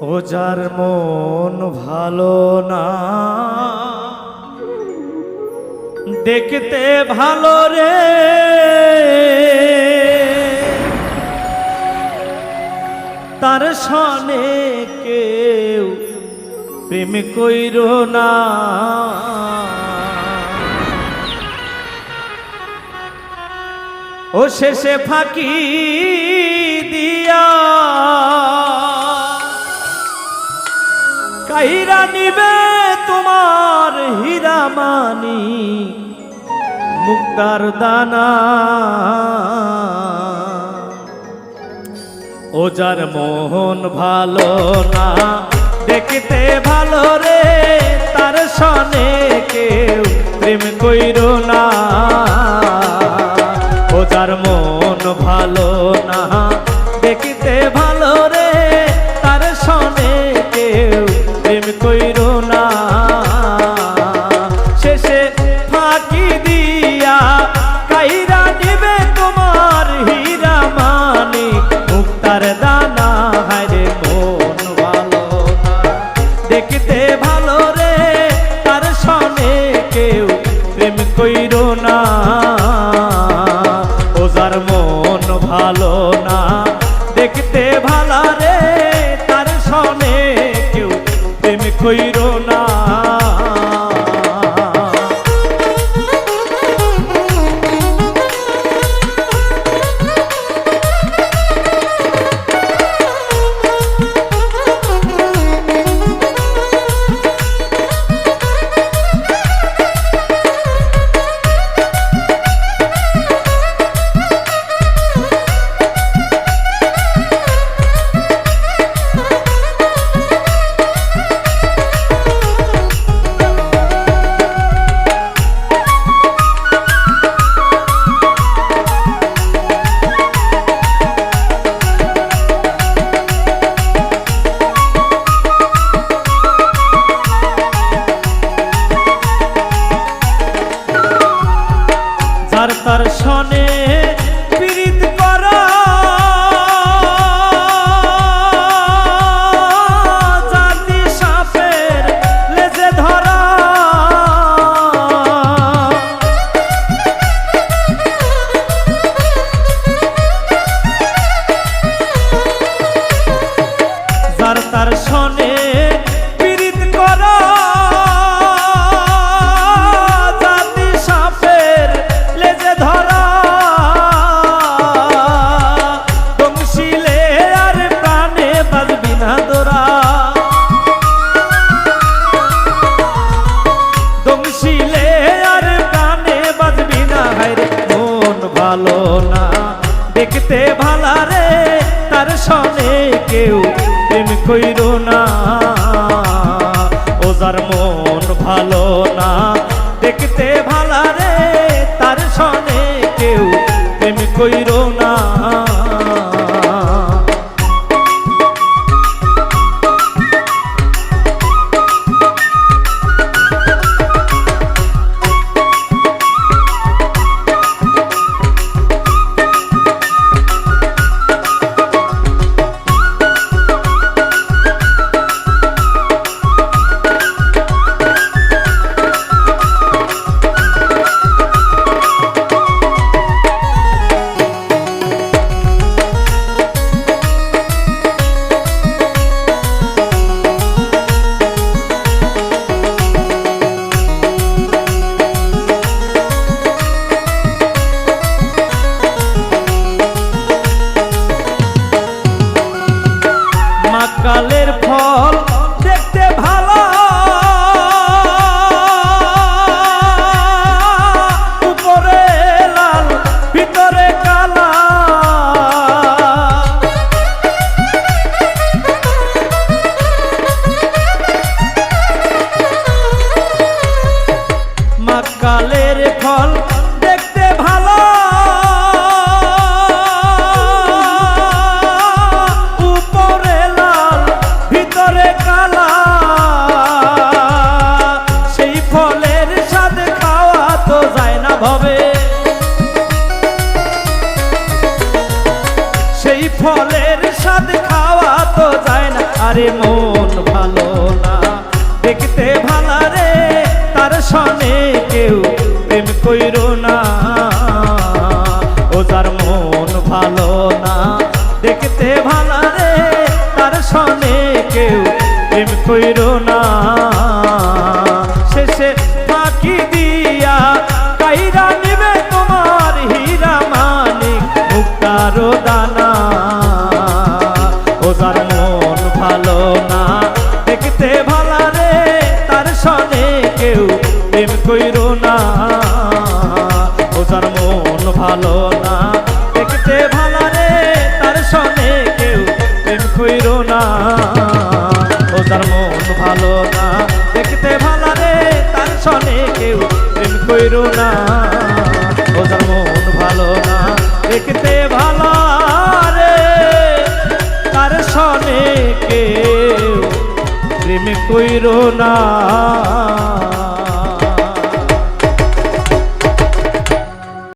ও যার মন ভালো না দেখতে ভালো রে, তার সনে কেউ প্রেম কইরো না। ও শেষে ফাঁকি দিয়া কাইরা নিবে তোমার হীরা মানি মুক্তার দানা। ও যার মোহন ভালো না দেখতে ভালো রে, তার সনে কেউ প্রেম কইরো না। ও যার মন ভালো না দেখতে ভালো রে, তার সনে কেউ প্রেম কইরো না। শেষে ফাঁকি দিয়া কাইরা নিবে তোমার হীরা মানি মুক্তার দানা। হায়রে মন ভালো না দেখতে ভালো রে, তার সনে কেউ প্রেম কইরো না। ও যার মন ভালো না দেখতে ভালো রে, তার সনে কেউ প্রেম কইরো না। যার তার সনে পীড়িত করা জাতি সাপের লেজে ধরা। যার তার সনে পীড়িত করা ভালো না দেখতে ভালো রে, তার সনে কেউ প্রেম কইরো না। ও যার মন ভালো না দেখতে ভালো রে, তার সনে কেউ প্রেম কইরো না। কালের ফল দেখতে ভালো, উপরে লাল ভিতরে কালা। কালের ফল দেখতে ভালো, সেই ফলের স্বাদ খাওয়া তো যায় না ভবে। সেই ফলের স্বাদ খাওয়া তো যায় না, যারে মন ভালো না দেখতে ভালো রে তার সনে কেউ প্রেম কইরো না ও যার মন ভালো না দেখতে ভালো রে তার সনে কেউ প্রেম কইরো না শেষে ফাঁকি দিয়া কাইরা নিবে তোমার হীরা মানিক মুক্তারও দানা ও যার মন ভালো না দেখতে ভালো রে তার সনে কেউ প্রেম কইরো না ও যার মন ভালো না দেখতে ভালো রে তার সনে কেউ প্রেম কইরো না ও যার মন ভালো না দেখতে ভালো রে তার সনে কেউ প্রেম কইরো না ও যার মন ভালো না দেখতে ভালো রে তার সনে কেউ প্রেম কইরো না।